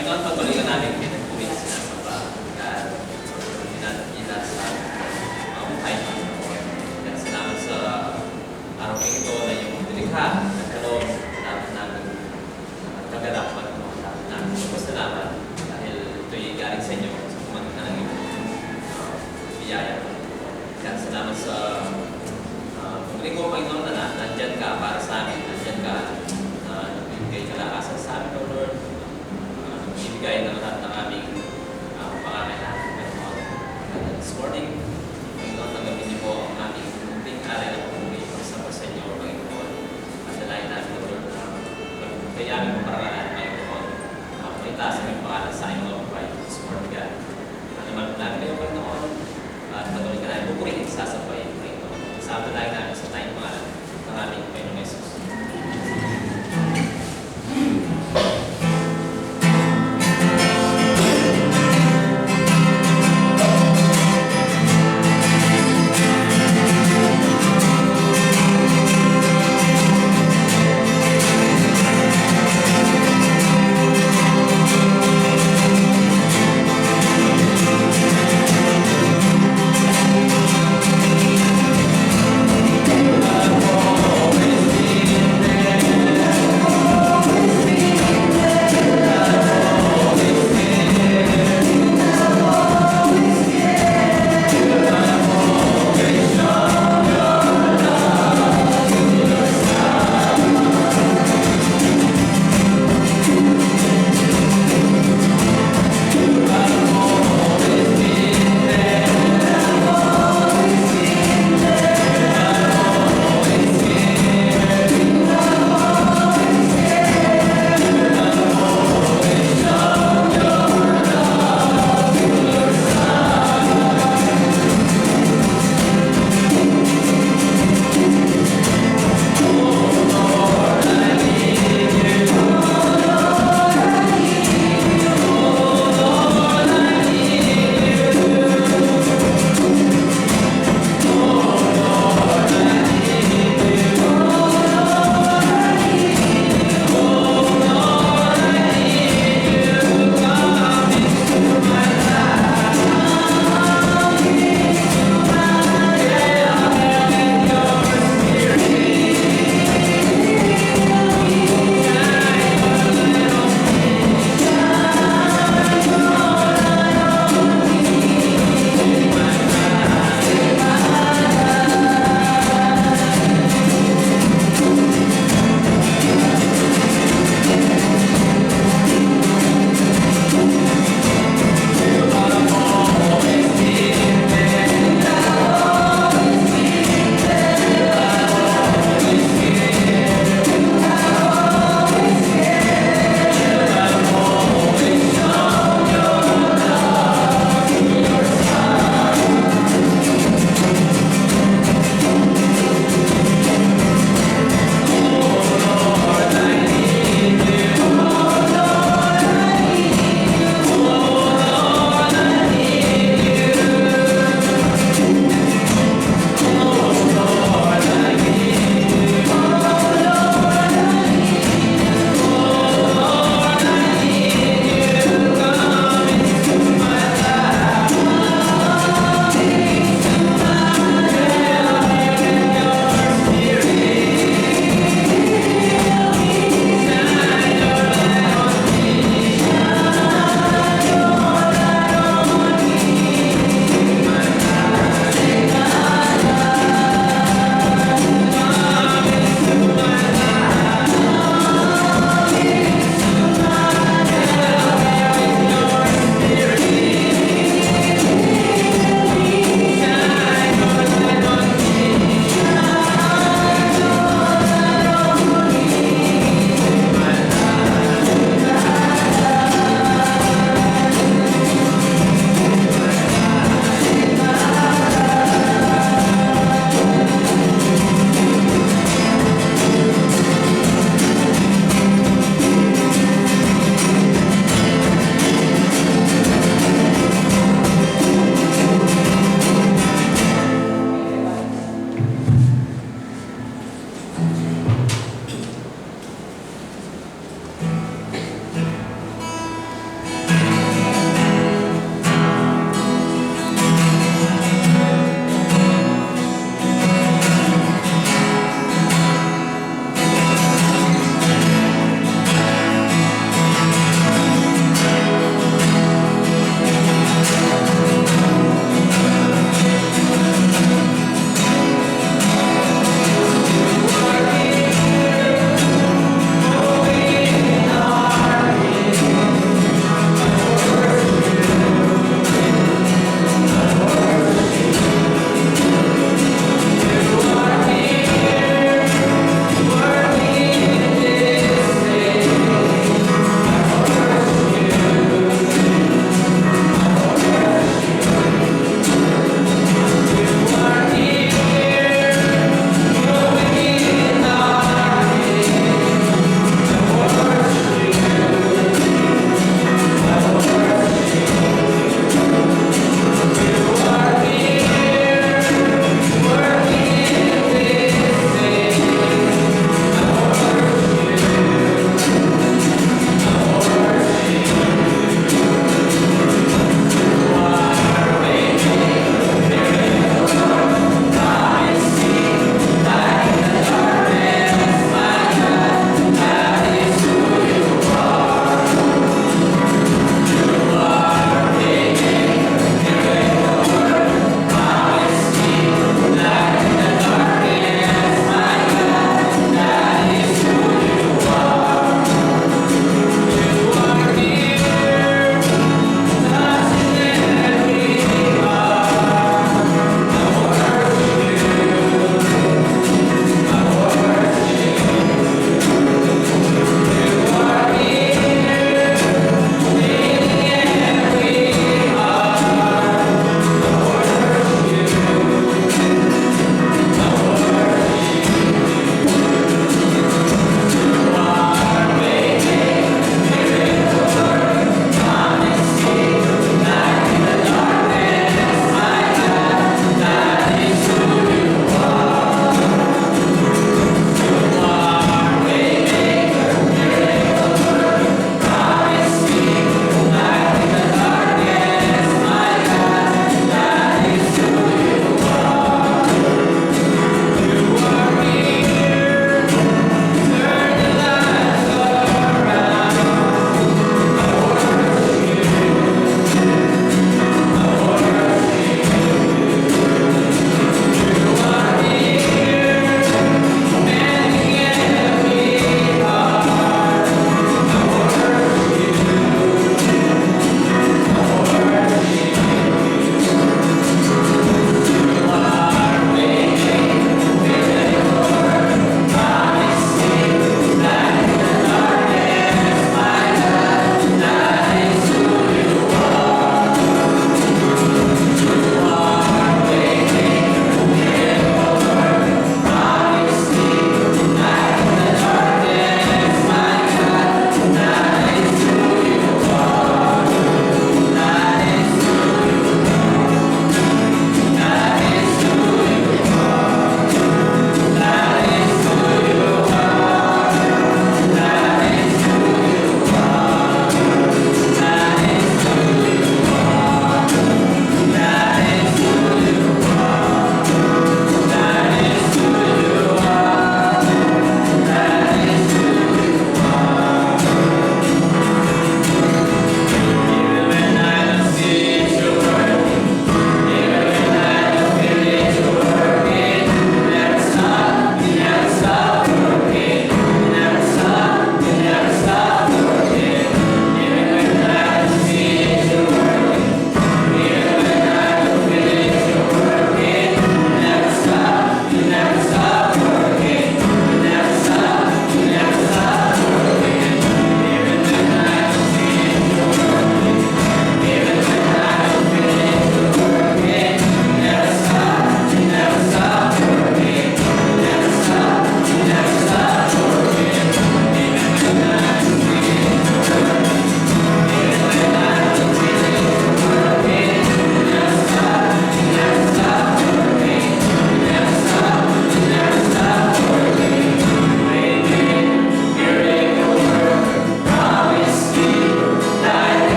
Panginoon, patuloy ka namin pinagpuwin sinasamba at pinatila sa buhay ng Panginoon. Kaya salamat sa araw ng ito na yung dilikha at kaloob dapat namin kagalapan mo. Dapat namin magpasalamat dahil ito'y galing sa inyo sa pamagitan ng iyong biyaya. Kaya salamat sa pagkaling ko, Panginoon, na nandyan ka para sa amin. Nandyan ka na nagbibigay kalakasan sa amin, O Lord. Nagbibigay ng lahat ng aming pangangailangan, Panginoon. This morning, Panginoon, tanggapin niyo po ang aming munting aral na pumuli pagsama sa inyo, Panginoon. At dalayan namin, O Lord, na kaya aming maparaan, Panginoon. Maitaas ang aming pangalan sa inyong mga buhay. This morning, God. Naman namin kayo, Panginoon. At patuloy ka namin pupurihin sa sasabay, Panginoon. Sa dalayan namin sa tayong pangalan ng aming Panginoon Jesus.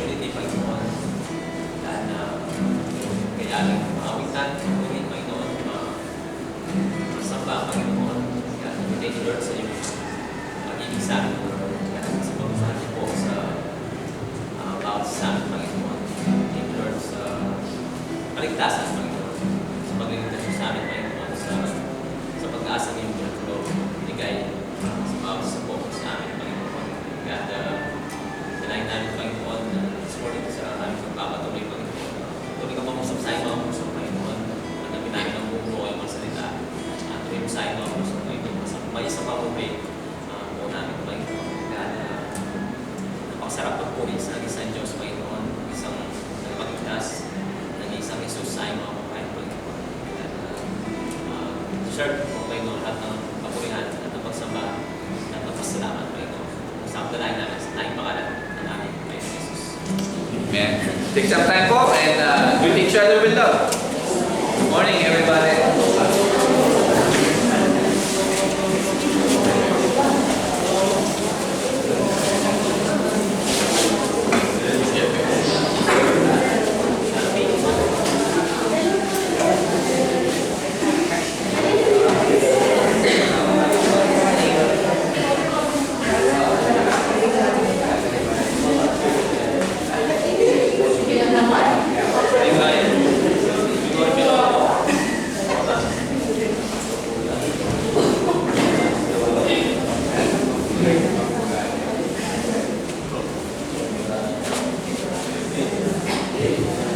opportunity, Panginoon. Dahil na kailangan maawitan, Panginoon, masamba, Panginoon. Kaya thank you, Lord, sa iyong pag-ibig sa amin, Lord. Kaya sa pagmamahal po sa bawat sa amin, Panginoon. Thank you, Lord, sa paligtasan, Panginoon. Sa pagliligtas sa amin, Panginoon. Sa pag-asa ng iyong Lord, binigay sa bawat sa po sa amin, Panginoon. Kaya dalayin namin, Panginoon, supported sa aming pagpapatuloy, Panginoon. Tuloy ka mamusap sa iyo, mga puso, Panginoon. At namin namin ang buo ay mga salita. Tuloy mo sa iyo, mga puso, Panginoon. May isang pamupay po namin, Panginoon. Kaya napakasarap pagpuri sa isang Diyos, Panginoon. Isang nagpagligtas ng isang Jesus sa iyong mga pagkain, Panginoon. Kaya share po, Panginoon, lahat ng papurihan at ng pagsamba at ng pasalamat, Panginoon. Sa dalayin namin sa tayong pangalan ng aming Panginoon Jesus. Amen. Take some time po and greet each other with love. Good morning, everybody.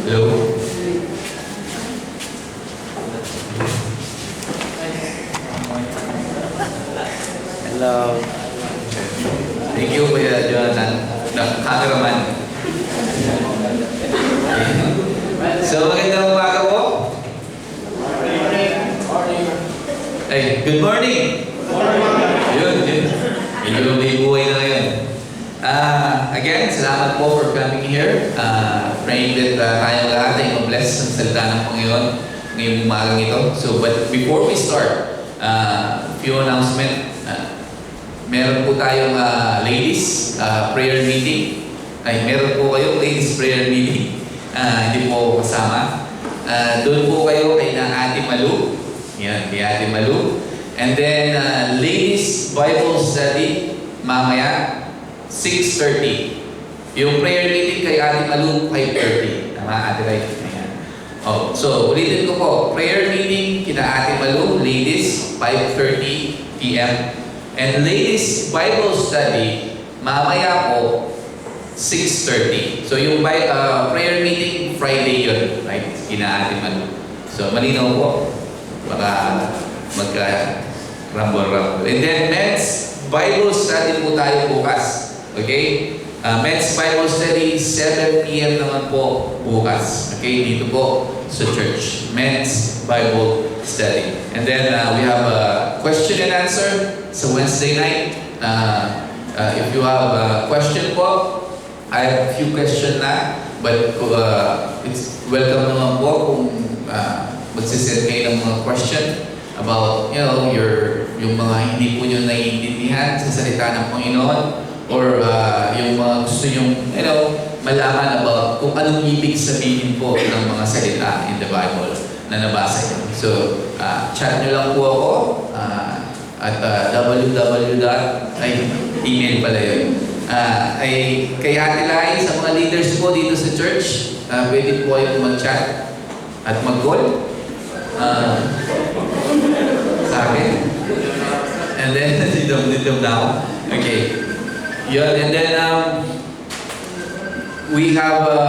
Hello. Hello. Thank you, Kuya Jonathan, the cameraman. So, magandang umaga po. Ay, good morning. Yun. Medyo may buhay na ngayon. Again, salamat po for coming here. Praying that tayong lahat ay mabless ng salita ng Panginoon ngayong umagang ito. So, but before we start, few announcement. Meron po tayong ladies prayer meeting. Ay, meron po kayong ladies prayer meeting. Hindi po kasama. Doon po kayo kay na Ate Malu. Yan, kay Ate Malu. And then, ladies Bible study, mamaya, 6:30. Yung prayer meeting kay Ate Malu, 5:30. Tama, Ate Ray? Ayan. Oh, so, ulitin ko po. Prayer meeting kina Ate Malu, ladies, 5:30 p.m. And ladies Bible study, mamaya po, 6:30. So, yung prayer meeting, Friday yun. Right? Kina Ate Malu. So, malinaw po. Baka magka-rumble-rumble. And then, men's Bible study po tayo bukas. Okay? Men's Bible study, 7 p.m. naman po bukas. Okay? Dito po sa church. Men's Bible study. And then, we have a question and answer sa Wednesday night. If you have a question po, I have a few questions na. But it's welcome naman po kung magsisend kayo ng mga question about, yung mga hindi po nyo naiintindihan sa salita ng Panginoon, or yung mga gusto nyo, malaman about kung anong ibig sabihin po ng mga salita in the Bible na nabasa nyo. So, chat nyo lang po ako at email pala yun. Kay Ate Lai, sa mga leaders po dito sa church, pwede po kayong mag-chat at mag-call sa akin. And then, didom na ako. Okay. Yun, and then, we have a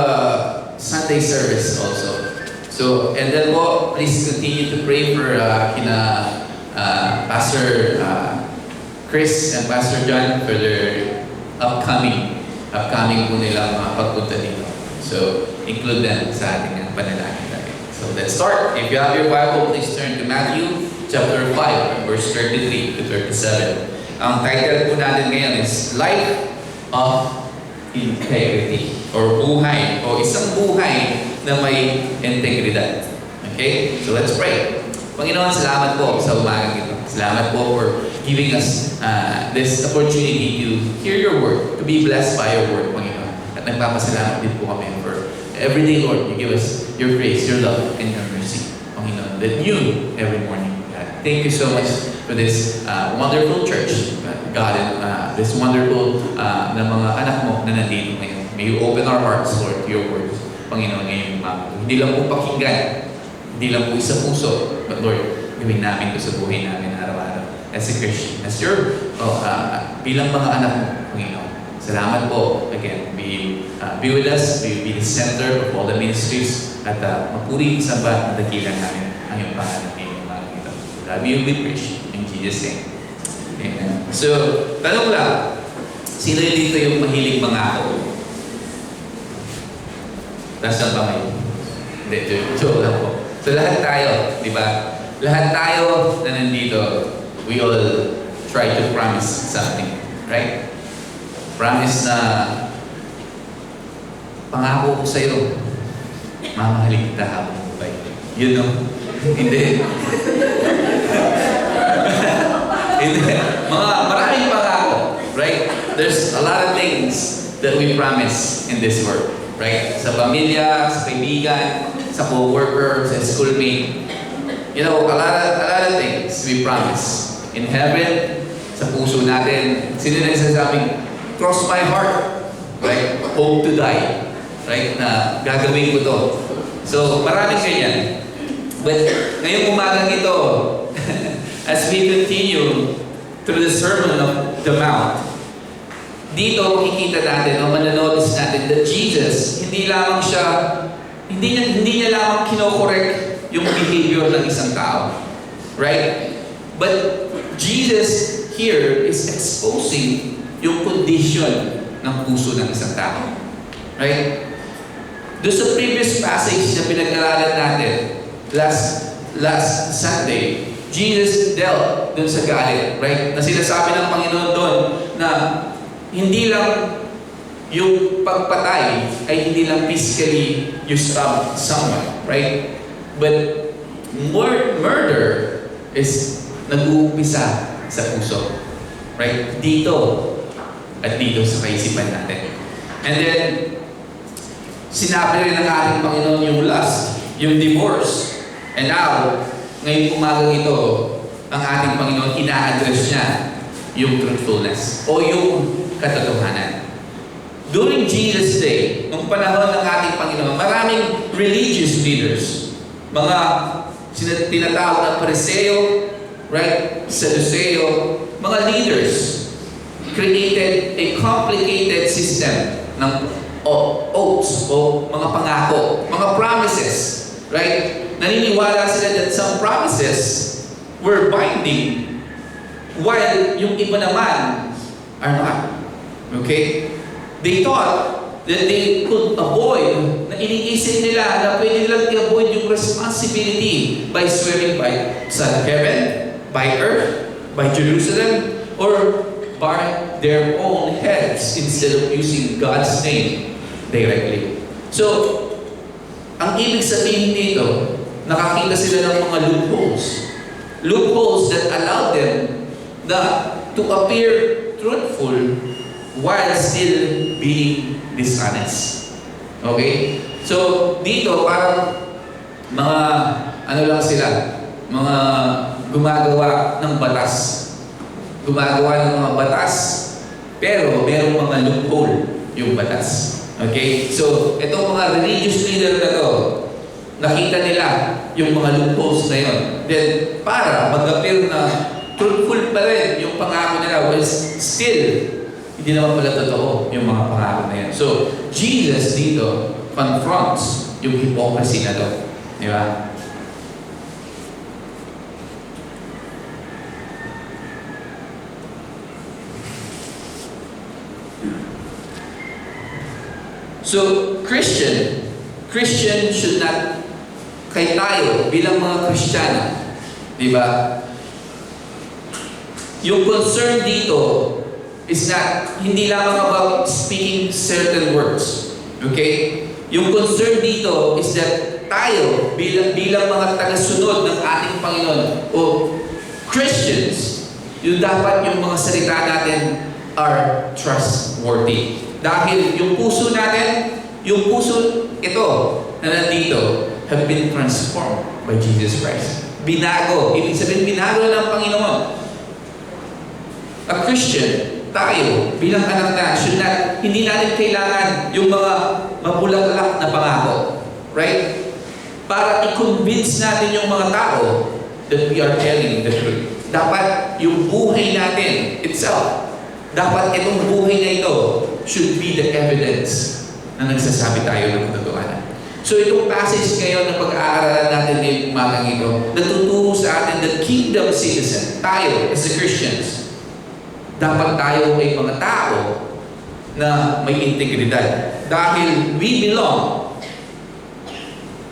Sunday service also. So, and then po, please continue to pray for Pastor Chris and Pastor John for their upcoming po nilang pagpunta dito. So, include them sa ating panalangin natin. So, let's start. If you have your Bible, please turn to Matthew chapter 5, verse 33 to 37. Ang title po natin ngayon is Life of Integrity, or buhay, o isang buhay na may integridad. Okay? So, let's pray. Panginoon, salamat po sa umagang ito. Salamat po for giving us this opportunity to hear your word, to be blessed by your word, Panginoon. At nagpapasalamat din po kami for every day, Lord, you give us your grace, your love, and your mercy, Panginoon, that you every morning, God. Thank you so much for this wonderful church, God, and this wonderful na mga anak mo na nandito ngayon. May you open our hearts, Lord, to your words, Panginoon, ngayong umaga. Hindi lang po pakinggan, hindi lang po sa puso, but Lord, gawin namin ito sa buhay namin araw-araw as a Christian, as your, bilang mga anak mo, Panginoon. Salamat po, again, be with us, be the center of all the ministries, at mapuri sa ba na dakilan namin ang iyong pangalan ngayong umaga ito. Love you, we preach. In Jesus' name. Amen. So, tanong lang, sino dito yung mahilig mangako? Taas ng kamay. Hindi, joke lang po. So lahat tayo, di ba? Lahat tayo na nandito, we all try to promise something. Right? Promise na pangako ko sa'yo, mamahalin kita habang buhay. You know? Hindi. Hindi. Maraming pangako. Right? There's a lot of things that we promise in this world. Right? Sa pamilya, sa kaibigan, sa co-worker, sa schoolmate. You know, a lot of things we promise. In heaven, sa puso natin, sino na nagsasabing, cross my heart, right? Hope to die, right? Na gagawin ko to. So, maraming ganyan. But ngayong umagang ito, as we continue through the Sermon of the Mount, dito makikita natin o mananotice natin that Jesus, hindi niya lamang kinokorek yung behavior ng isang tao. Right? But Jesus here is exposing yung condition ng puso ng isang tao. Right? Doon sa previous passage na pinag-aralan natin last Sunday, Jesus dealt doon sa galit. Right? Na sinasabi ng Panginoon doon na hindi lang yung pagpatay ay hindi lang physically you stab someone, right? But murder is nag-uumpisa sa puso, right? Dito at dito sa kaisipan natin. And then, sinabi rin ng ating Panginoon yung lust, yung divorce. And now, ngayong umagang ito, ang ating Panginoon, ina-address niya yung truthfulness o yung katotohanan. During Jesus' day, nung panahon ng ating Panginoon, maraming religious leaders, mga tinatawag na Pariseo, right, Sadduceo, mga leaders, created a complicated system ng oaths o mga pangako, mga promises, right? Naniniwala sila that some promises were binding while yung iba naman are not. Okay? They thought that they could avoid, na iniisip nila na pwede nilang i-avoid yung responsibility by swearing by sa heaven, by earth, by Jerusalem, or by their own heads instead of using God's name directly. So, ang ibig sabihin dito, nakakita sila ng mga loopholes. Loopholes that allow them to appear truthful while still being dishonest. Okay? So, dito parang mga lang sila, mga gumagawa ng batas. Gumagawa ng mga batas, pero merong mga loophole yung batas. Okay? So, itong mga religious leader na to, nakita nila yung mga loopholes na yun. Then, para mag-appear na truthful pa rin yung pangako nila, well, still, hindi naman pala totoo yung mga pangako na yan. So, Jesus dito confronts yung hypocrisy na to. Di ba? So, Christian should not, kay tayo, bilang mga Kristiyano, di ba? Yung concern dito is not, hindi lamang about speaking certain words. Okay? Yung concern dito is that tayo, bilang mga tagasunod ng ating Panginoon, o Christians, yung dapat yung mga salita natin are trustworthy. Dahil yung puso natin, yung puso ito na nandito, have been transformed by Jesus Christ. Binago. Ibig sabihin, binago ng Panginoon. A Christian, tayo, bilang anak na, hindi natin kailangan yung mga mabulaklak na pangako. Right? Para i-convince natin yung mga tao that we are telling the truth. Dapat yung buhay natin itself, dapat itong buhay na ito should be the evidence na nagsasabi tayo ng katotohanan. So itong passage ngayon na pag-aaralan natin ngayong umagang ito, natuturo sa atin that kingdom citizen, tayo as the Christians, dapat tayo ay mga tao na may integridad. Dahil we belong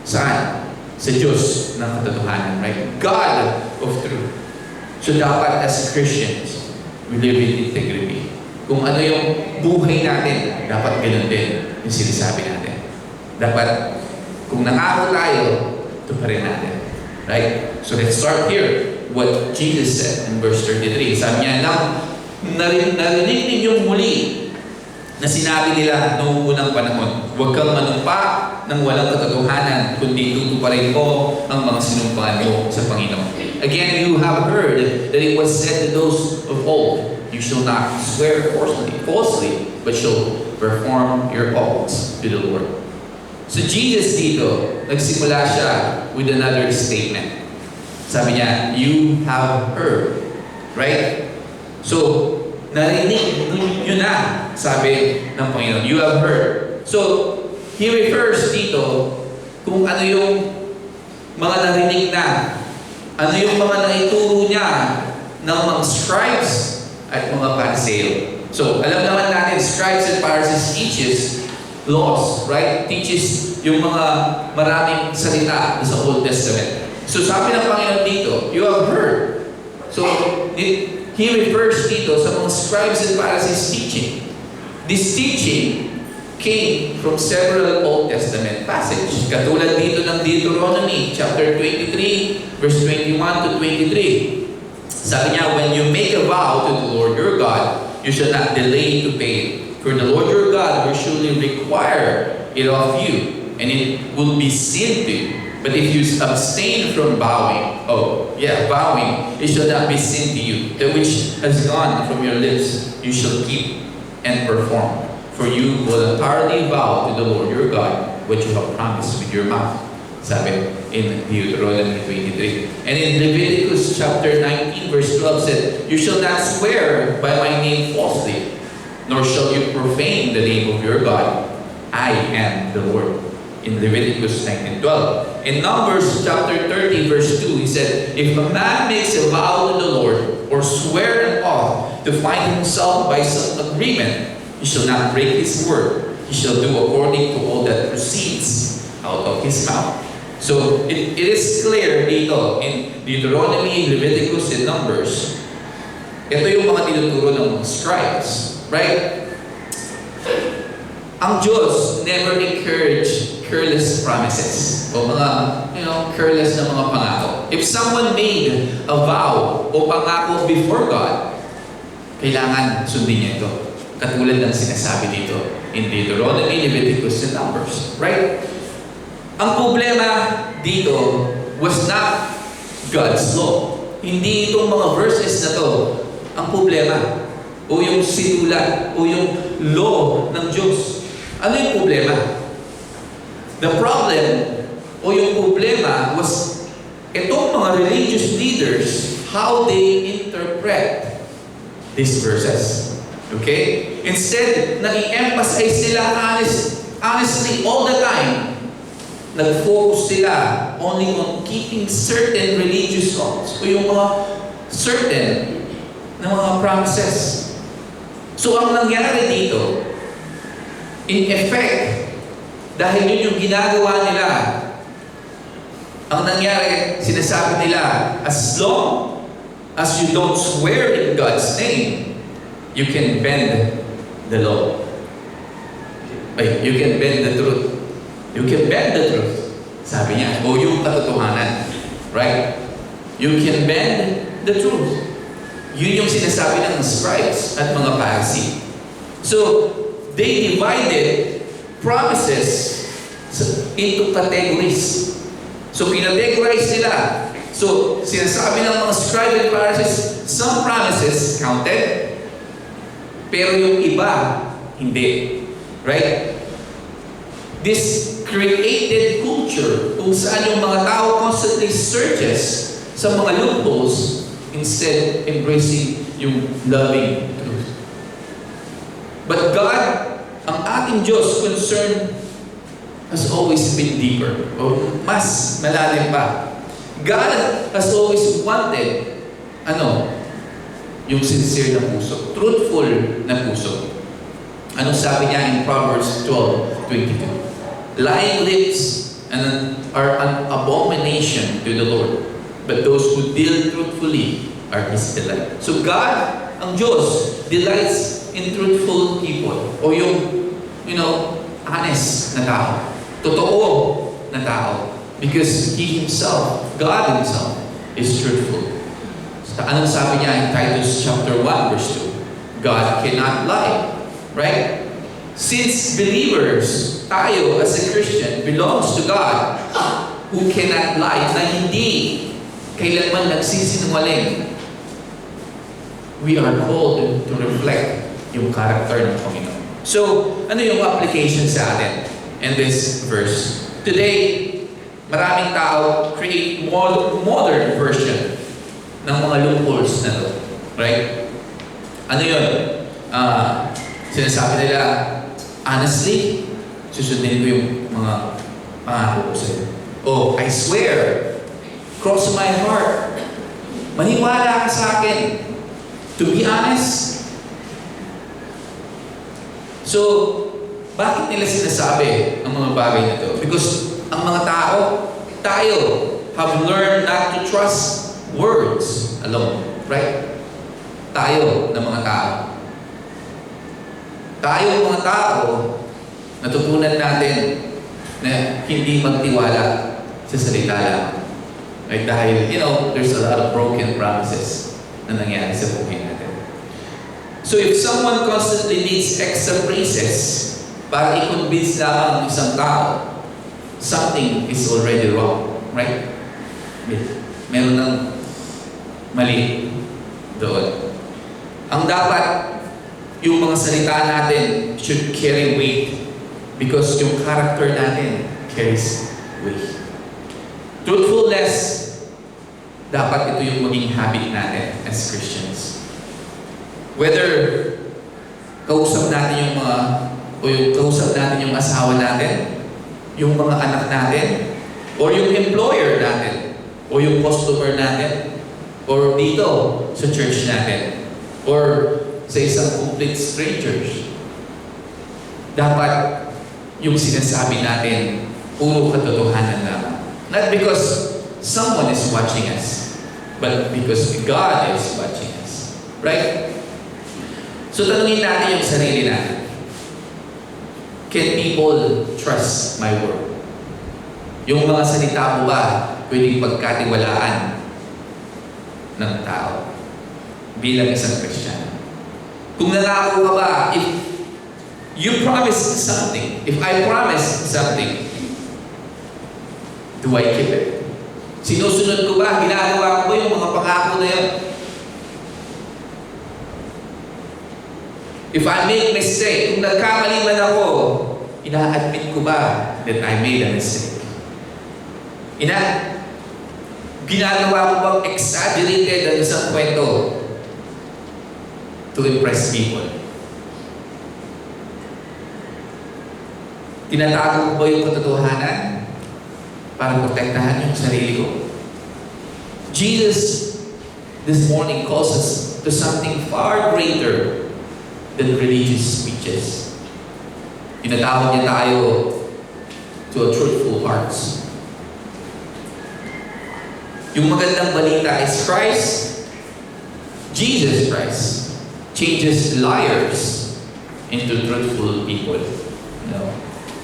saan? Sa Diyos ng katotohanan, right? God of truth. So dapat as Christians, we live in integrity. Kung ano yung buhay natin, dapat ganun din yung sinasabi natin. Dapat, kung nangako tayo, ito pa rin natin. Right? So let's start here. What Jesus said in verse 33. Sabi niya, narinig ninyong muli na sinabi nila noong unang panahon, huwag kang manumpa ng walang katotohanan, kundi tutuparin mo ang mga sinumpaan mo sa Panginoon. Again, you have heard that it was said to those of old, you shall not swear falsely, but shall perform your oaths to the Lord. So Jesus dito, nagsimula siya with another statement. Sabi niya, you have heard. Right? So, narinig nyo na, sabi ng Panginoon. You have heard. So, he refers dito kung ano yung mga narinig na, ano yung mga naituro niya ng mga scribes at mga Pariseo. So, alam naman natin, scribes and Pharisees teaches laws, right? Teaches yung mga maraming salita sa Old Testament. So, sabi ng Panginoon dito, you have heard. So, he refers dito sa mga scribes and Pharisees teaching. This teaching came from several Old Testament passages. Katulad dito ng Deuteronomy chapter 23, verse 21 to 23. Sabi niya, when you make a vow to the Lord your God, you shall not delay to pay it. For the Lord your God will surely require it of you, and it will be sin to you. But if you abstain from vowing, it shall not be sin to you. That which has gone from your lips, you shall keep and perform. For you voluntarily vow to the Lord your God what you have promised with your mouth. Sabi in Deuteronomy 23. And in Leviticus chapter 19, verse 12 said, you shall not swear by my name falsely, nor shall you profane the name of your God. I am the Lord. In Leviticus 19:12. In Numbers chapter 30, verse 2, he said, if a man makes a vow to the Lord, or swear an oath to find himself by some agreement, he shall not break his word. He shall do according to all that proceeds out of his mouth. So, it is clear dito, in Deuteronomy, Leviticus, and Numbers, ito yung mga tinuturo ng mga scribes. Right? Ang Diyos never encourage careless promises o mga, careless na mga pangako. If someone made a vow o pangako before God, kailangan sundin niya ito. Katulad ng sinasabi dito in Deuteronomy, Leviticus, and Numbers. Right? Ang problema dito was not God's law. Hindi itong mga verses na to ang problema o yung sinulat o yung law ng Diyos. Ano yung problema? The problem o yung problema was itong mga religious leaders, how they interpret these verses. Okay? Instead na i-emphasize sila honestly all the time, nag-focus sila only on keeping certain religious laws o yung mga certain na mga promises. So ang nangyari dito, in effect, dahil yun yung ginagawa nila, ang nangyari, sinasabi nila, as long as you don't swear in God's name, you can bend the law. You can bend the truth. You can bend the truth. Sabi niya, o yung katotohanan. Right? You can bend the truth. Yun yung sinasabi ng scribes at mga Pharisee. So, they divided promises into categories. So, pinategorize nila. So, sinasabi ng mga scribe and Pharisees, some promises counted, pero yung iba, hindi. Right? This created culture kung saan yung mga tao constantly searches sa mga loopholes instead embracing yung loving truth. But God, ang ating Diyos, concern has always been deeper. O mas malalim pa. God has always wanted, yung sincere na puso. Truthful na puso. Anong sabi niya in Proverbs 12:22? Lying lips are an abomination to the Lord, but those who deal truthfully are His delight. So God, ang Diyos, delights in truthful people. O yung, honest na tao. Totoo na tao. Because He Himself, God Himself, is truthful. So, anong sabi niya in Titus chapter 1 verse 2? God cannot lie. Right? Since believers, tayo as a Christian, belongs to God who cannot lie, na hindi kailanman nagsisinungaling. We are called to reflect yung character ng Panginoon. So, ano yung application sa atin in this verse? Today, maraming tao create modern version ng mga loopholes na to. Right? Ano yun? Sinasabi nila, honestly, susundin ko yung mga pangako ko sa'yo. Oh, I swear, cross my heart, maniwala ka sa akin. To be honest. So, bakit nila sinasabi ang mga bagay na ito? Because ang mga tao, tayo, have learned not to trust words alone. Right? Tayo na mga tao. Tayo mga tao, natutunan natin na hindi magtiwala sa salita lang. Right? Dahil, there's a lot of broken promises na nangyari sa buhay natin. So if someone constantly needs extra praises para i-convince lang ang isang tao, something is already wrong. Right? Meron ng mali doon. Ang dapat, yung mga salita natin should carry weight because yung character natin carries weight. Truthfulness, dapat ito yung maging habit natin as Christians. Whether kausap natin kausap natin yung asawa natin, yung mga anak natin, or yung employer natin, o yung customer natin, or dito sa church natin, or sa isang complete strangers. Dapat yung sinasabi natin, puro katotohanan lamang. Not because someone is watching us, but because God is watching us. Right? So tanungin natin yung sarili natin. Can people trust my word? Yung mga salita mo ba pwedeng pagkatiwalaan ng tao bilang isang Kristiyano? Kung nangako ka ba, if you promise something, if I promise something, do I keep it? Sinusunod ko ba? Ginagawa ko ba yung mga pangako na yun? If I make mistake, kung nagkamali man ako, ina-admit ko ba that I made a mistake? Ginagawa ko bang exaggerated ang isang kwento to impress people? Tinatago ko ba yung katotohanan para protektahan yung sarili ko? Jesus this morning calls us to something far greater than religious speeches. Tinatawag niya tayo to a truthful hearts. Yung magandang balita is Jesus Christ, changes liars into truthful people.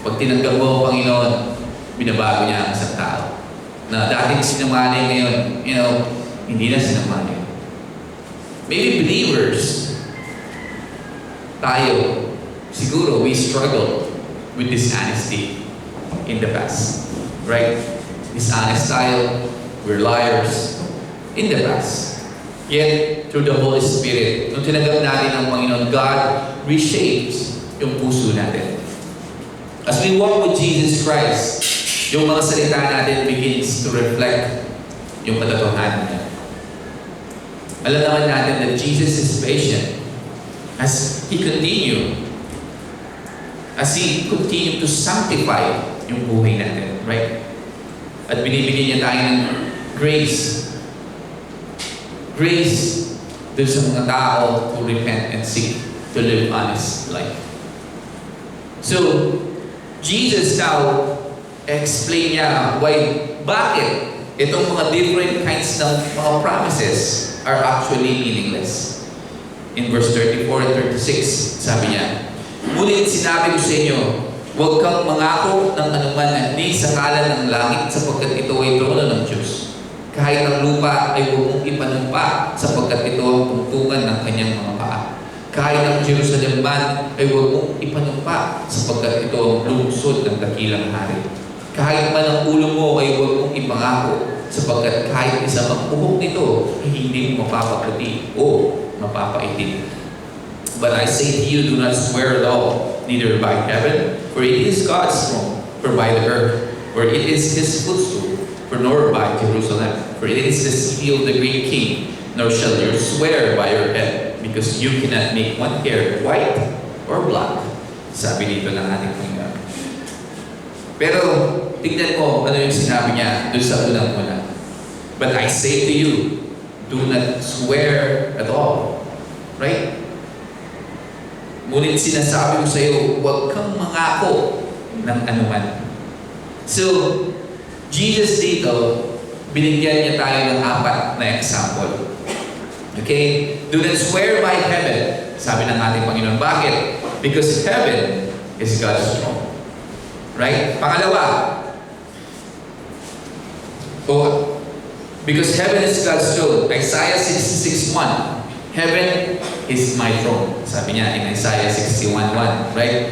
Pag tinanggap mo ang Panginoon, binabago niya ang isang tao. Na dating sinungaling ngayon, hindi na sinungaling. Maybe believers, tayo, siguro we struggled with dishonesty in the past. Right? Dishonest tayo, we're liars in the past. Yet, through the Holy Spirit, nung tinanggap natin ang Panginoon, God reshapes yung puso natin. As we walk with Jesus Christ, yung mga salita natin begins to reflect yung katotohanan niya. Alam naman natin that Jesus is patient as He continue to sanctify yung buhay natin, right? At binibigyan niya tayo ng grace. Grace dun sa mga tao to repent and seek to live honest life. So, Jesus now explain niya bakit itong mga different kinds ng mga promises are actually meaningless. In verse 34 and 36, sabi niya, "Ngunit sinabi ko sa inyo, huwag kang mangako ng anuman na hindi sa ngalan ng langit sapagkat ito ay trono ng Diyos. Kahit ang lupa ay huwag mong ipanumpa sapagkat ito ang tungtungan ng kanyang mga paa. Kahit ang Jerusalem man ay huwag mong ipanumpa sapagkat ito ang lungsod ng dakilang hari. Kahit man ang ulo mo ay huwag mong ipangako sapagkat kahit isa mang buhok nito ay hindi mo mapapaputi o mapapaitim. But I say to you, do not swear at all, neither by heaven, for it is God's throne, or by the earth, for it is His footstool, for nor by Jerusalem, for it is the city of the great King, nor shall you swear by your head, because you cannot make one hair white or black." Sabi dito ng ating Panginoon. Pero, tignan mo ano yung sinabi niya doon sa unang-una. "But I say to you, do not swear at all." Right? Ngunit sinasabi ko sa iyo, huwag kang mangako ng anuman. So, Jesus dito, binigyan niya tayo ng 4 na example. Okay? Do not swear by heaven, sabi ng ating Panginoon. Bakit? Because heaven is God's throne. Right? Pangalawa, because heaven is God's throne. Isaiah 66:1. Heaven is my throne. Sabi niya in Isaiah 61:1. Right?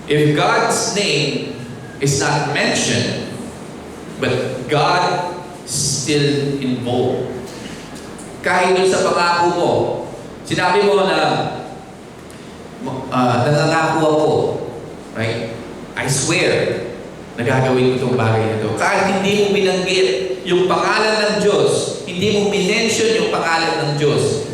If God's name is not mentioned, but God still involved. Kahit dun sa pangako mo, sinabi mo na nangangako ako, right? I swear na gagawin ko itong bagay na ito. Kahit hindi mo binanggit yung pangalan ng Diyos, hindi mo minention yung pangalan ng Diyos,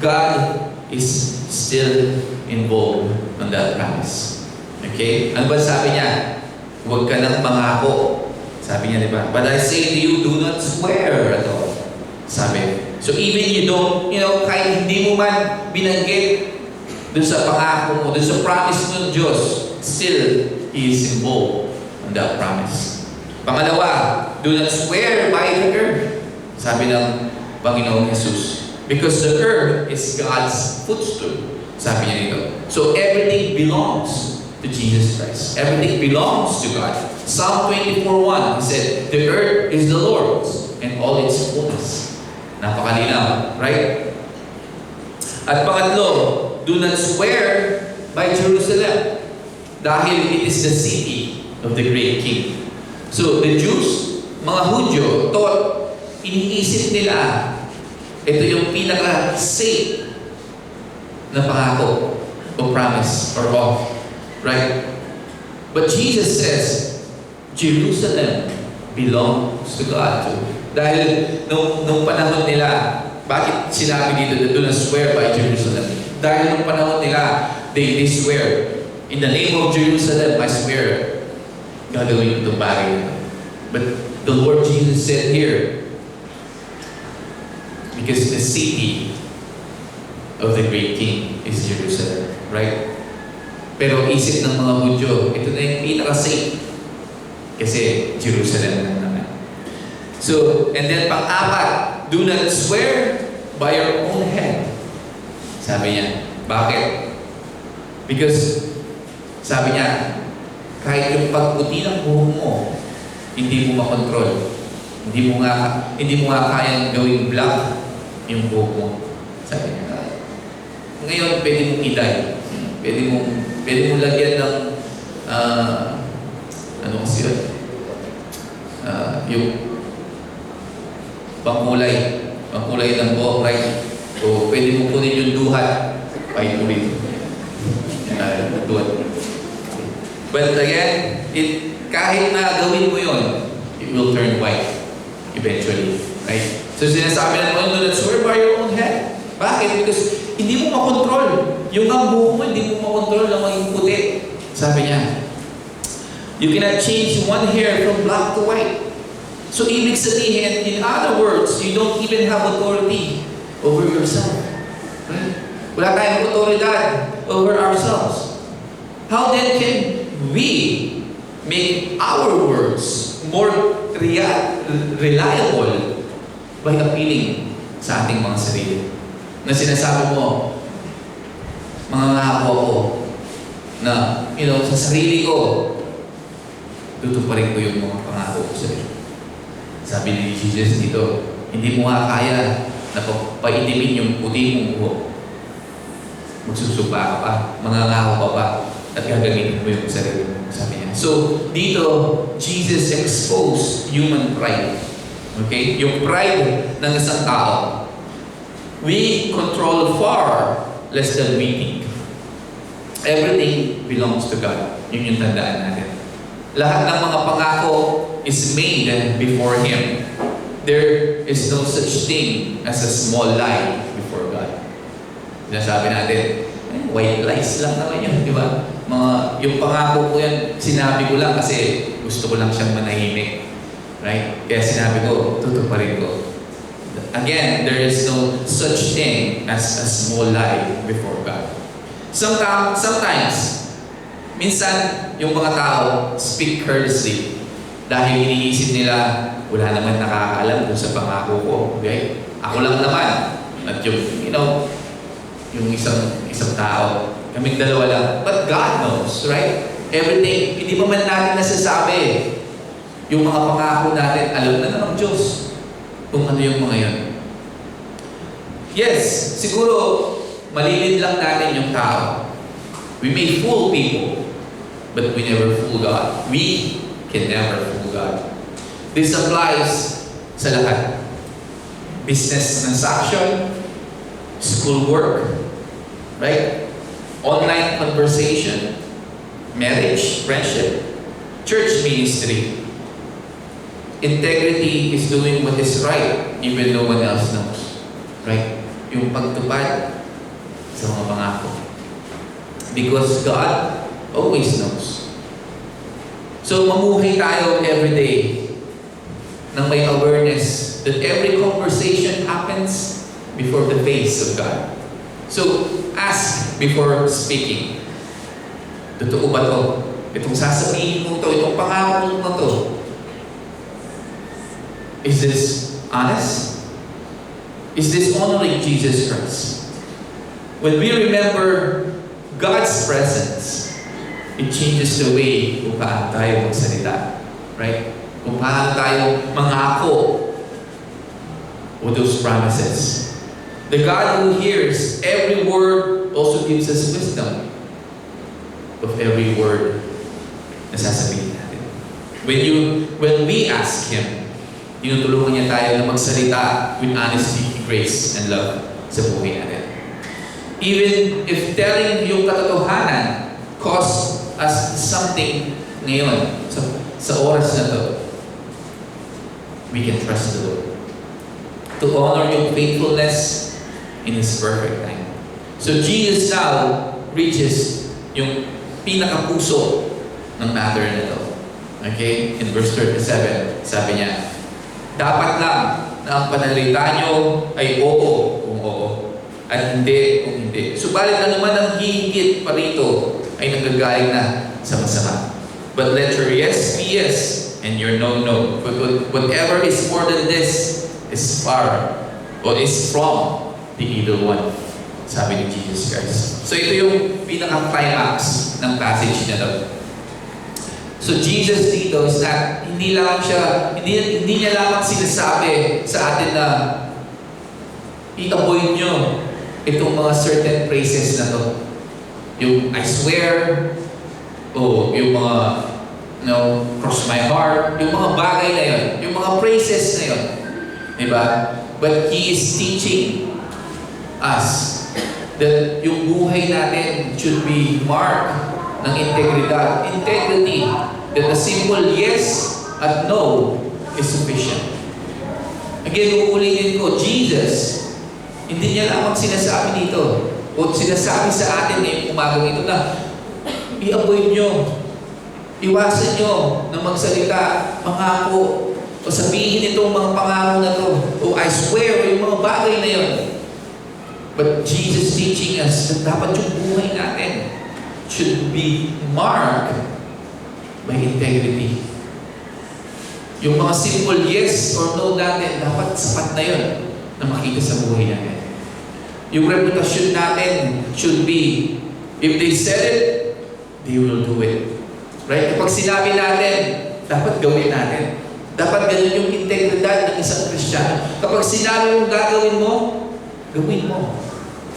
God is still involved on that promise. Okay? Ano ba sabi niya? Huwag ka nang mangako. Sabi niya, di ba? But I say to you, do not swear at all. Sabi. So even you don't, kahit hindi mo man binanggit dun sa pangako mo, dun sa promise ng Diyos, still, He is involved on that promise. Pangalawa, do not swear by the earth. Sabi ng Panginoong Jesus. Because the earth is God's footstool. Sabi niya dito. So everything belongs to Jesus Christ. Everything belongs to God. Psalm 24:1, He said, "The earth is the Lord's and all its fullness." Napakalinaw, right? At pangatlo, do not swear by Jerusalem. Dahil it is the city of the great King. So the Jews, mga Hudyo, thought, iniisip nila, ito yung pinaka-safe na pangako o promise or oath. Right? But Jesus says, Jerusalem belongs to God too. Dahil nung panahon nila, bakit sinabi dito na do not swear by Jerusalem? Dahil nung panahon nila, they swear, in the name of Jerusalem, I swear, gagawin itong bagay. But the Lord Jesus said here, because the city of the great King is Jerusalem, right? Pero isip ng mga Hudyo, ito na yung pinaka-safe. Kasi Jerusalem na naman. So, and then pang-apat, do not swear by your own head. Sabi niya, bakit? Because, sabi niya, kahit yung pagputi ng buhok mo, hindi mo makontrol. Hindi mo nga kayang gawing black yung buhok mo. Sabi niya, ngayon pwede mong iday. Pwede mong Pwede mo lagyan ng, ano kasi yun? Yung pangkulay ng buhok, right? So, pwede mo kunin yung duhat, pahit mo rin. Duhat. But again, kahit na gawin mo yun, it will turn white eventually, right? So sinasabi ng Panginoon, swerve by your own head. Bakit? Because hindi mo makontrol. Yung ang buhok mo, hindi mo makontrol na maging puti. Sabi niya, you cannot change one hair from black to white. So ibig sabihin, in other words, you don't even have authority over yourself. Right? Wala tayong otoridad over ourselves. How then can we make our words more reliable by appealing sa ating mga sarili? Na sinasabi mo, mangangako ako na, sa sarili ko, tutuparin ko yung mga pangako ko sa iyo. Sabi ni Jesus dito, hindi mo nga kaya na paitimin yung puti mong buhok. Magsusuba ka pa, mangangako ka pa, at gagamitin mo yung sarili mo. Sabi niya. So, dito, Jesus exposed human pride. Okay? Yung pride ng isang tao. We control far less than we think. Everything belongs to God. Yun yung tandaan natin. Lahat ng mga pangako is made before Him. There is no such thing as a small lie before God. Sinasabi natin, white lies lang naman yun, di ba? Yung pangako ko yan, sinabi ko lang kasi gusto ko lang siyang manahimik. Right? Kaya sinabi ko, tutuparin ko. Again, there is no such thing as a small lie before God. Sometimes, minsan, yung mga tao speak carelessly dahil iniisip nila, wala naman nakakaalam dun sa pangako ko. Okay? Ako lang naman. At yung isang tao, kaming dalawa lang. But God knows, right? Everything, hindi pa man natin nasasabi. Yung mga pangako natin, alam na ng Diyos kung ano yung mga yun. Yes, siguro, malilid lang natin yung tao. We may fool people, but we never fool God. We can never fool God. This applies sa lahat. Business transaction, school work, right? Online conversation, marriage, friendship, church ministry. Integrity is doing what is right even no one else knows. Right? Yung pagtupad sa mga pangako. Because God always knows. So mamuhay tayo every day nang may awareness that every conversation happens before the face of God. So ask before speaking. Totoo ba to? Itong sasabihin mo to, itong pangako mo to, is this honest? Is this honoring Jesus Christ? When we remember God's presence, it changes the way kung paano tayo magsalita. Right? Kung paano tayo mangako with those promises. The God who hears every word also gives us wisdom of every word na sasabihin natin. When we ask Him, tinutulungan niya tayo na magsalita with honesty, grace, and love sa buhay natin. Even if telling yung katotohanan costs us something ngayon, sa oras na to, we can trust the Lord. To honor yung faithfulness in His perfect time. So Jesus now reaches yung pinakapuso ng matter na to. Okay? In verse 37, sabi niya, dapat lang na ang panalita nyo ay oo kung oo at hindi kung hindi. Subalit anuman ang hihigit pa rito ay nanggagaling na sa masama. But let your yes be yes and your no, no. But whatever is more than this is far or is from the evil one. Sabi ni Jesus Christ. So ito yung pinaka-climax ng passage na to. So Jesus dito is not, hindi niya lamang sinasabi sa atin na i-avoid nyo itong mga certain phrases na to. Yung I swear, o yung mga, cross my heart, yung mga bagay na yun, yung mga praises na yun. Diba? But He is teaching us that yung buhay natin should be marked ng integridad, integrity, that the simple yes at no is sufficient. Again, uulitin ko, Jesus, hindi niya lamang sinasabi dito, o sinasabi sa atin ngayong umagang ito na i-avoid nyo, iwasan nyo na magsalita, mangako, o sabihin itong mga pangako na to, o I swear, o yung mga bagay na yun. But Jesus teaching us that dapat yung buhay natin should be marked by integrity. Yung mga simple yes or no natin, dapat sapat na yun na makita sa buhay natin. Yung reputasyon natin should be, if they said it, they will do it. Right? Kapag sinabi natin, dapat gawin natin. Dapat ganun yung integridad ng isang Kristiyano. Kapag sinabi mong gagawin mo, gawin mo.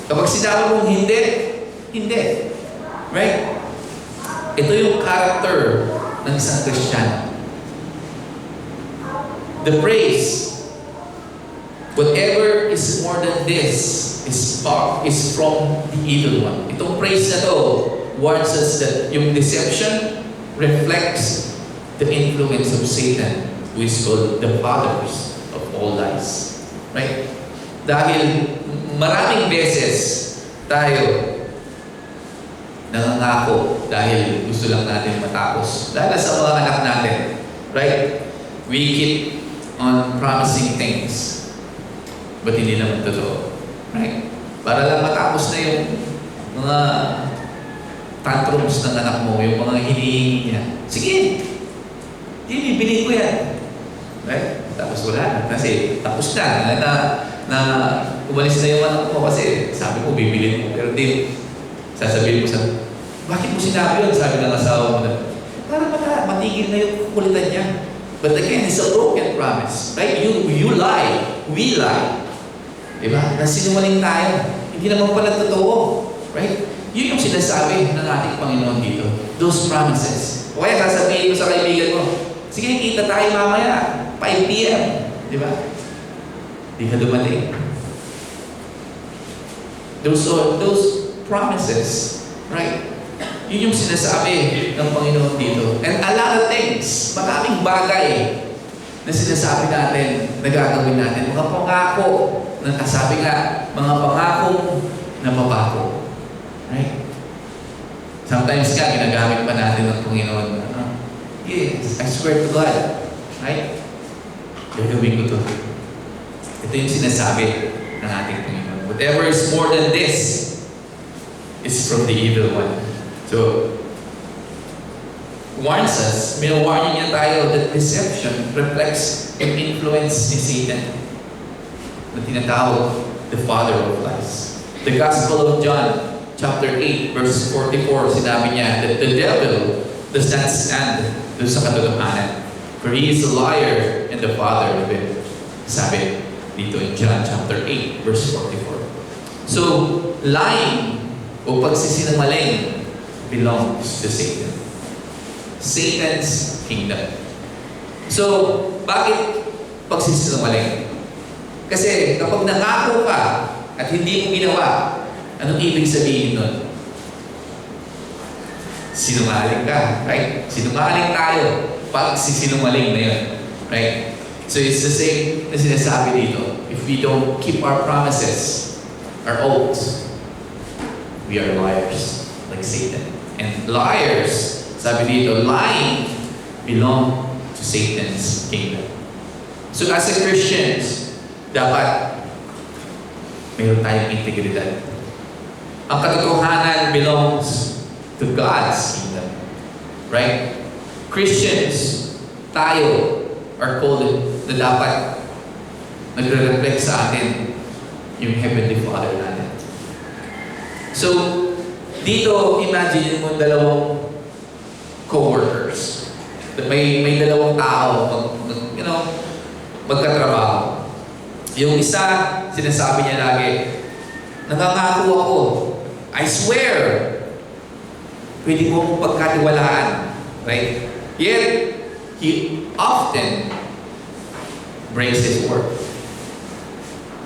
Kapag sinabi mong hindi, hindi. Right? Ito yung character ng isang Kristiyano. The praise, whatever is more than this, is from the evil one. Itong praise na to warns us that yung deception reflects the influence of Satan, who is called the father of all lies. Right? Dahil maraming beses tayo nangangako dahil gusto lang natin matapos. Dahil sa mga anak natin. Right? We keep on promising things, but hindi naman totoo. Right? Para lang matapos na yung mga tantrums ng anak mo, yung mga hinihingi niya. Sige! Bibili ko yan. Right? Tapos wala na. Kasi tapos na umalis na yung anak mo kasi sabi ko bibili mo. Pero di, sasabihin ko bakit mo sinabi yun? Sabi ng asawa mo na, para matigil na yung kulitan niya. But again, it's a broken promise. Right? You lie. We lie. Diba? Nasinungaling tayo. Hindi naman pala totoo. Right? Yun yung sinasabi ng ating Panginoon dito. Those promises. O kaya sasabihin ko sa kaibigan mo, sige, kita tayo mamaya. 5 p.m. Diba? Di ka dumating. Those promises. Right? Yun yung sinasabi ng Panginoon dito. And a lot of things, maraming bagay na sinasabi natin, na gagawin natin. Mga pangako, na sabi nga, mga pangako na mabago. Right? Sometimes nga, ginagamit pa natin ng Panginoon. Yes, I swear to God. Right? Gagawin ko to. Ito yung sinasabi ng ating Panginoon. Whatever is more than this is from the evil one. So, warns us, warning niya tayo that deception reflects yung influence ni Satan na tinatawag the father of lies. The Gospel of John, chapter 8, verse 44, sinabi niya that the devil does not stand doon sa katotohanan, for he is a liar and the father of it. Sabi dito in John chapter 8, verse 44. So, lying o pagsisinungaling belongs to Satan. Satan's kingdom. So, bakit pagsisinungaling? Kasi kapag nangako ka at hindi mo ginawa, anong ibig sabihin nun? Sinungaling ka, right? Sinungaling tayo. Pagsisinungaling na yun, right? So it's the same na sinasabi dito. If we don't keep our promises, our oaths, we are liars, like Satan. And liars, sabi dito, lying belong to Satan's kingdom. So as a Christians, dapat mayroon tayong integridad. Ang katotohanan belongs to God's kingdom. Right? Christians, tayo are called na dapat nagre-reflect sa atin yung Heavenly Father natin. So, dito, imagine mo dalawang co-workers. May dalawang tao, magkatrabaho. Yung isa, sinasabi niya lagi, nangangako ako, I swear, Pwede mo mong pagkatiwalaan. Right? Yet, He often breaks His word.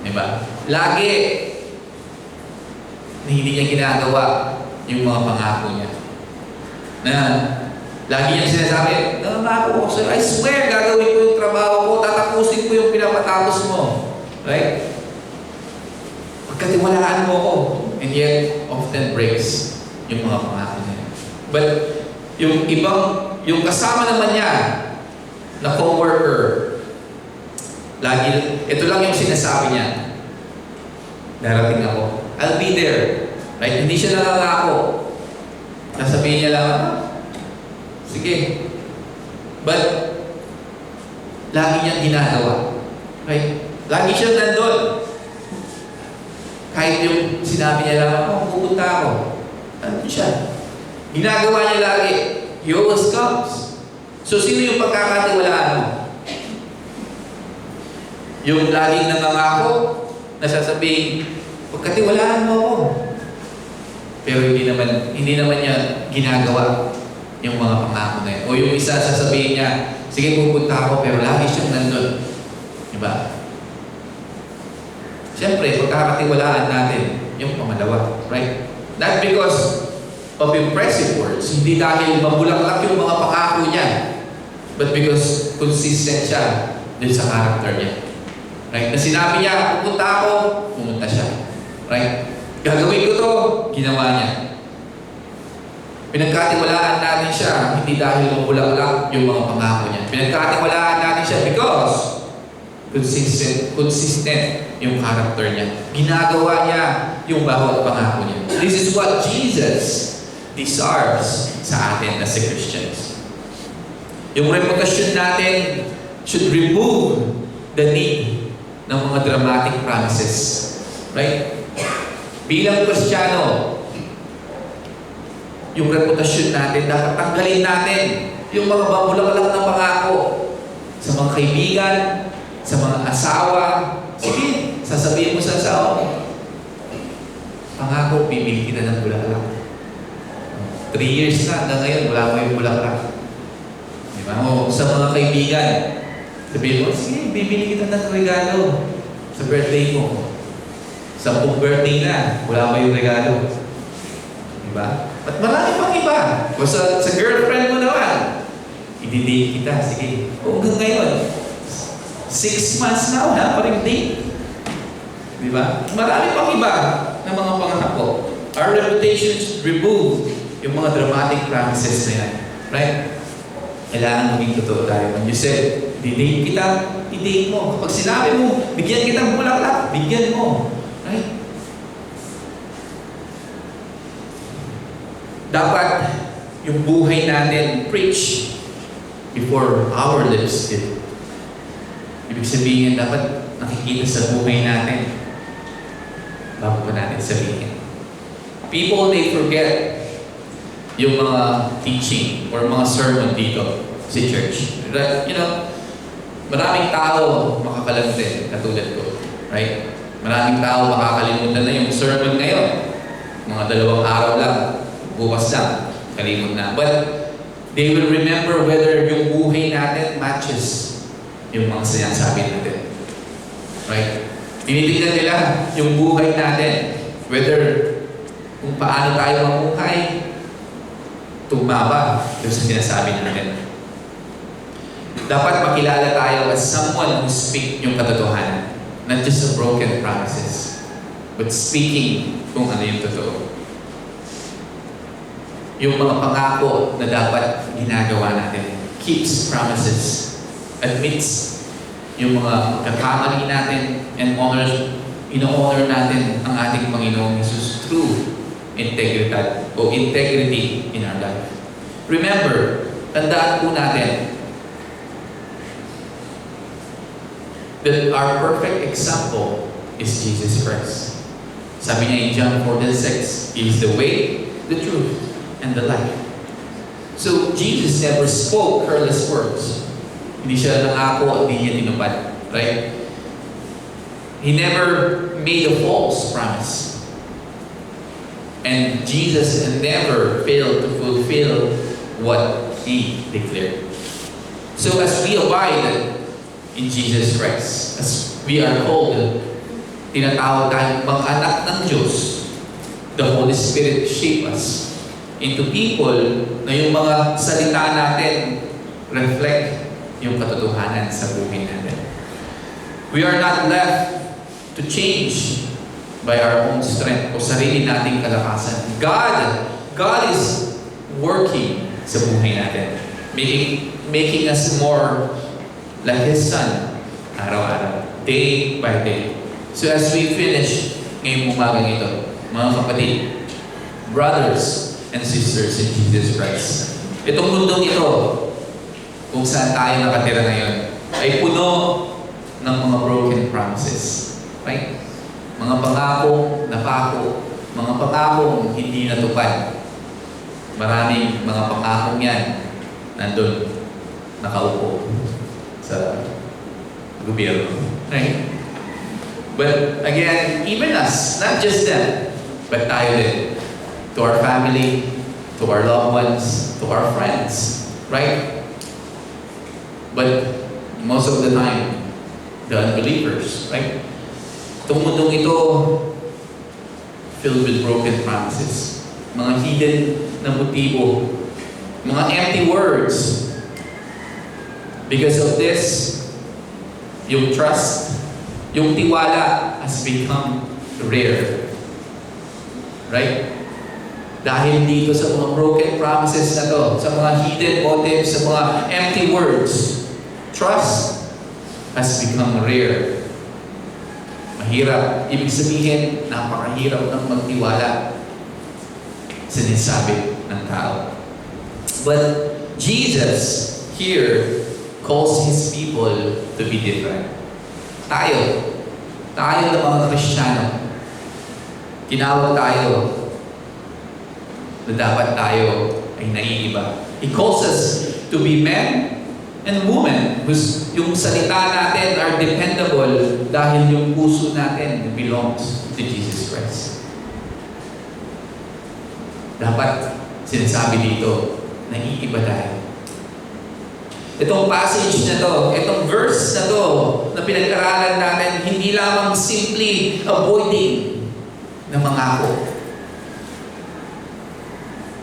Diba? Lagi na hindi niya ginagawa yung mga pangako niya. Na lagi niyang sinasabi, nangangako ko sa'yo, I swear, gagawin ko yung trabaho ko, tatapusin ko yung pinapatapos mo. Right? Pagkatiwalaan mo ko. And yet, often breaks yung mga pangako niya. But, yung kasama naman niya, na co-worker, lagi, ito lang yung sinasabi niya. Darating ako. I'll be there. Right? Hindi siya nangangako. Sasabihin niya lang, sige. But, lagi niyang ginagawa. Right? Lagi siyang nandun. Kahit yung sinabi niya lang, pupunta ako. Nandun siya. Ginagawa niya lagi. He always comes. So, sino yung pagkakatiwalaan mo? Yung laging nangangako, nasasabihin, pagkatiwalaan mo ako. Pero hindi naman niya ginagawa yung mga pangako na yun. O yung isa sasabihin niya, sige pupunta ako, pero lagi siyang nandun. Diba? Siyempre, pagkakatiwalaan natin yung pangalawa. Right? Not because of impressive words, hindi dahil mabulaklak yung mga pangako niya, but because consistent siya dun sa character niya. Right? Na sinabi niya, pupunta ako, pumunta siya. Right? Gagawin ko to, ginawa niya. Pinagkatiwalaan natin siya, hindi dahil mabulaklak yung mga pangako niya. Pinagkatiwalaan natin siya because consistent yung character niya. Ginagawa niya yung bawat pangako niya. This is what Jesus desires sa atin as Christians. Yung reputasyon natin should remove the need ng mga dramatic promises. Right? Bilang Kristiyano, yung reputasyon natin, dapat tanggalin natin yung mga babulaklak na pangako sa mga kaibigan, sa mga asawa. Sige, sasabihin mo sa asawa mo, pangako, bibili kita ng bulaklak. 3 years na, hanggang ngayon, wala mo yung bulaklak. Diba? O sa mga kaibigan, sabihin mo, sige, bibili kita ng regalo sa birthday mo. 10 birthday na, wala pa yung regalo. Diba? At marami pang iba. O sa girlfriend mo naman, i-date kita, sige. O hanggang ngayon, 6 months na, wala pa rin date. Diba? Marami pang iba na mga pangako. Our reputation should remove yung mga dramatic promises na yan. Right? Kailangan maging totoo tayo. When you said, di-date kita, i-date mo. Kapag sinabi mo, bigyan kita ng bulaklak, bigyan mo. Right? Dapat yung buhay natin preach before our lips did. Ibig sabihin, dapat nakikita sa buhay natin bago pa natin sabihin. People, they forget yung mga teaching or mga sermon dito sa church. You know, maraming tao makakalagtin katulad ko. Right? Maraming tao makakalimutan na yung sermon ngayon. Mga 2 araw lang, bukas lang, kalimut na. But they will remember whether yung buhay natin matches yung mga sinasabi natin. Right? Tinitignan nila yung buhay natin. Whether kung paano tayo mamuhay, tumaba yung sa sinasabi natin. Dapat makilala tayo as someone who speak yung katotohanan. Not just the broken promises, but speaking kung ano yung totoo. Yung mga pangako na dapat ginagawa natin. Keeps promises. Admits yung mga kakamali natin and ino-honor natin ang ating Panginoong Jesus through integrity in our life. Remember, tandaan po natin that our perfect example is Jesus Christ. Sabi niya in John 4:6, He is the way, the truth, and the life. So, Jesus never spoke careless words. Hindi siya nangako at hindi niya tinupad. Right? He never made a false promise. And Jesus never failed to fulfill what He declared. So as we abide in Jesus Christ, as we are called, tinatawag tayong mga anak ng Diyos, the Holy Spirit shape us into people na yung mga salita natin reflect yung katotohanan sa buhay natin. We are not left to change by our own strength o sarili nating kalakasan. God is working sa buhay natin, making us more like His Son, araw-araw, day by day. So as we finish ngayong umagang ito, mga kapatid, brothers and sisters in Jesus Christ, itong mundong ito, kung saan tayo nakatira ngayon, ay puno ng mga broken promises. Right? Mga pangakong napako, mga pangakong hindi natupad. Maraming mga pangakong yan nandun, nakaupo sa gobyerno. Right? But again, even us, not just them, but tayo din. To our family, to our loved ones, to our friends. Right? But most of the time, the unbelievers, right? Itong mundong ito, filled with broken promises. Mga hidden na motibo. Mga empty words. Because of this, yung trust, yung tiwala has become rare. Right? Dahil dito sa mga broken promises na to, sa mga hidden motives, sa mga empty words, trust has become rare. Mahirap. Ibig sabihin, napakahirap ng magtiwala sa sinasabi ng tao. But Jesus here calls His people to be different. Tayo ng mga Kristiyano, tinawag tayo na dapat tayo ay naiiba. He calls us to be men and women yung salita natin are dependable dahil yung puso natin belongs to Jesus Christ. Dapat sinasabi dito, naiiba tayo. Itong passage na to, itong verse na to, na pinag-aralan natin, hindi lamang simply avoiding na mangako.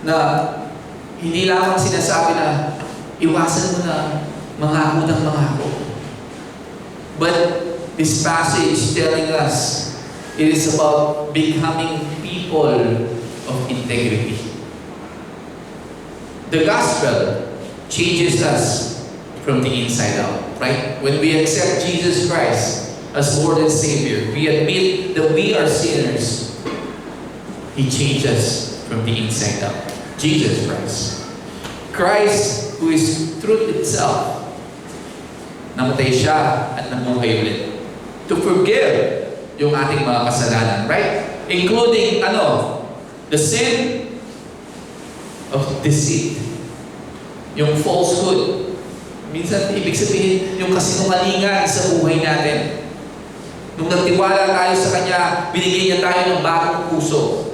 Na hindi lamang sinasabi na iwasan mo na mangako ng mangako. But this passage telling us it is about becoming people of integrity. The gospel changes us from the inside out, right? When we accept Jesus Christ as Lord and Savior, we admit that we are sinners. He changed us from the inside out. Jesus Christ, who is truth itself, namatay siya at nabuhay ulit to forgive yung ating mga kasalanan, right? Including the sin of deceit, yung falsehood. Minsan, ibig sabihin, yung kasinungalingan sa buhay natin. Nung nagtiwala tayo sa Kanya, binigyan niya tayo ng bagong puso.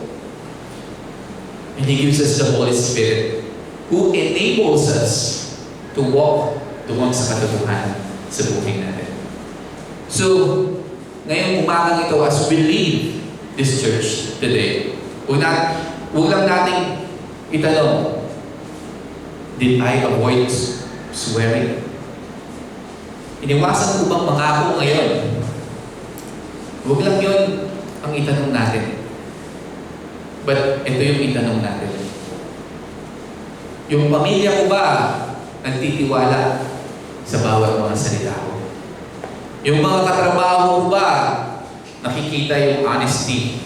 And He gives us the Holy Spirit, who enables us to walk doon sa katotohanan sa buhay natin. So, ngayong umagang ito, as we leave this church today, huwag lang nating itanong, did I avoid swearing? Iniwasan ko bang mangako ngayon? Huwag lang yun ang itanong natin. But ito yung itanong natin. Yung pamilya ko ba nagtitiwala sa bawat mga salita ko? Yung mga katrabaho ko ba nakikita yung honesty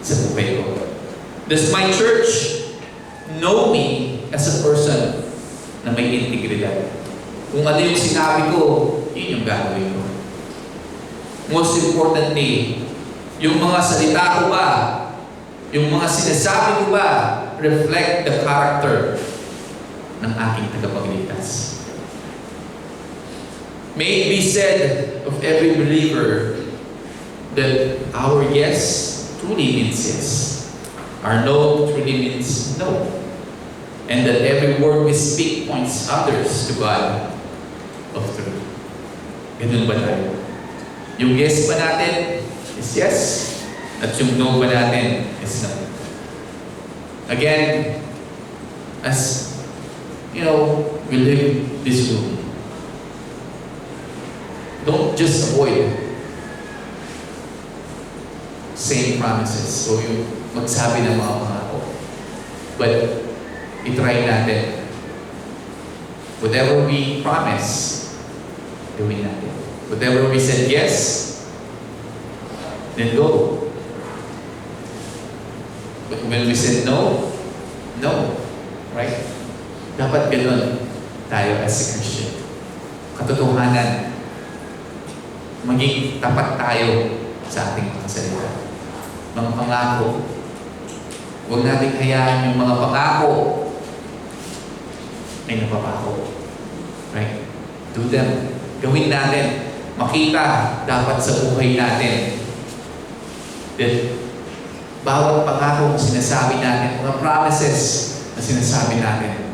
sa buhay ko? Does my church know me as a person na may integridad? Kung ano yung sinabi ko, yun yung gagawin ko. Most importantly, yung mga salita ko ba, yung mga sinasabi ko ba, reflect the character ng aking tagapagligtas. May it be said of every believer that our yes truly means yes. Our no truly means no. And that every word we speak points others to God of truth. Ganun ba tayo? Yung yes ba natin is yes, at yung no ba natin is no. Again, as you know, we live this room, don't just avoid saying promises o yung magsabi ng mga pangako. But itry natin. Whatever we promise, gawin natin. Whatever we said yes, then go. But when we said no, no. Right? Dapat ganun tayo as a Christian. Katotohanan. Maging tapat tayo sa ating mga salita. Mga pangako. Huwag natin hayaan yung mga pangako ay napapako. Right? Do them. Gawin natin. Makita dapat sa buhay natin that bawat pangako na sinasabi natin, mga promises na sinasabi natin,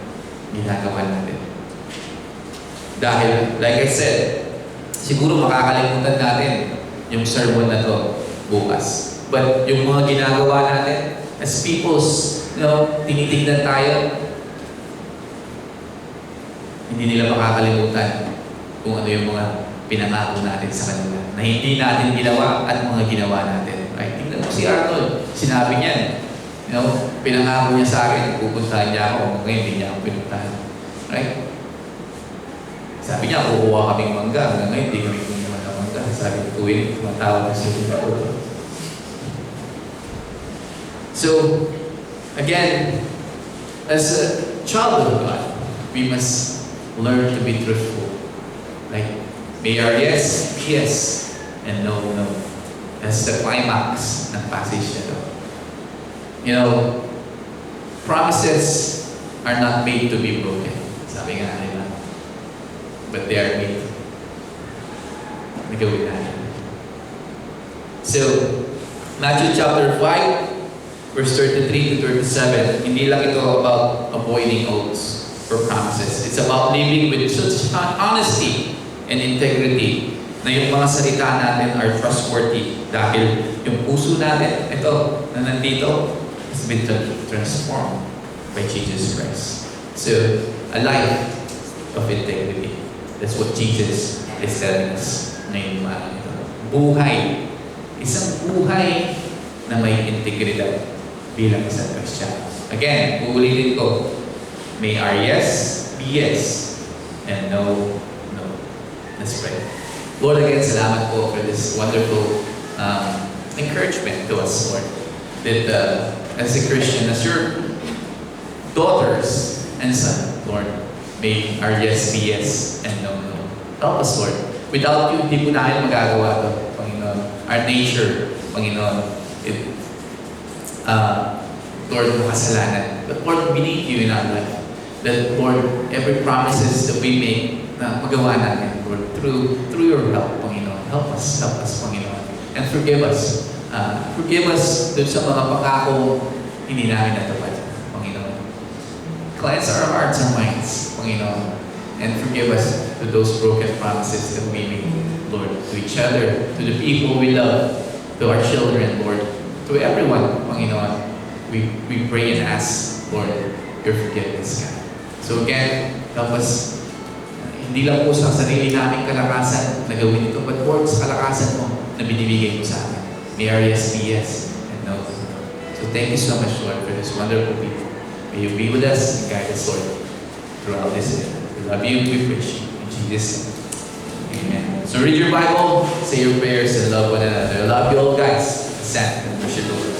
ginagawa natin. Dahil, like I said, siguro makakalimutan natin yung sermon na to bukas. But yung mga ginagawa natin, as peoples, tinitignan tayo, hindi nila makakalimutan kung ano yung mga pinangako natin sa kanila na hindi natin ginawa at mga ginawa natin. Right? Tingnan mo si Arnold, sinabi niya, pinangako niya sa akin, pupuntahan niya ako, ngayon hindi niya ako pinuntahan. Right? Sabi niya, kukuha kaming mangga, hanggang ngayon hindi kami kumuha ng mangga. Sabi ko, tumatawag na siya ako. So, again, as a child of God, we must learn to be truthful. Like, may our yes be yes, and no, no. That's the climax ng passage na to. Promises are not made to be broken. Sabi nga nila. But they are made na gawin natin. So, Matthew chapter 5, verse 33 to 37, hindi lang ito about avoiding oaths or promises. It's about living with such honesty and integrity na yung mga salita natin are trustworthy dahil yung puso natin, ito, na nandito, has been transformed by Jesus Christ. So, a life of integrity. That's what Jesus is telling us ngayong umaga ito. Buhay. Isang buhay na may integridad bilang isang Christian. Again, uulitin ko, may our yes be yes, and no, no. Let's pray. Lord, again, salamat po for this wonderful encouragement to us, Lord. That as a Christian, as your daughters and son, Lord, may our yes be yes and no, no. Help us, Lord. Without you, hindi po namin magagawa ito, Panginoon. Our nature, Panginoon, Lord, makasalanan. But Lord, we need you in our life. That, Lord, every promises that we make, na magawa natin, Lord, through your help, Panginoon. Help us, Panginoon. And forgive us. Forgive us dun sa mga pangako hindi namin natupad, Panginoon. Cleanse our hearts and minds, Panginoon. And forgive us to those broken promises that we make, Lord, to each other, to the people we love, to our children, Lord, to everyone, Panginoon. We pray and ask, Lord, your forgiveness, God. So again, help us, hindi lang po sa sarili naming kalakasan na gawin ito, but Lord, sa kalakasan mo na binibigay mo sa amin. May our yes be yes, and no. So thank you so much, Lord, for this wonderful people. May you be with us and guide us, Lord, throughout this day. We love you, we praise you. In Jesus' name, amen. So read your Bible, say your prayers, and love one another. I love you all, guys. Stand and worship the Lord.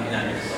ginamit ko.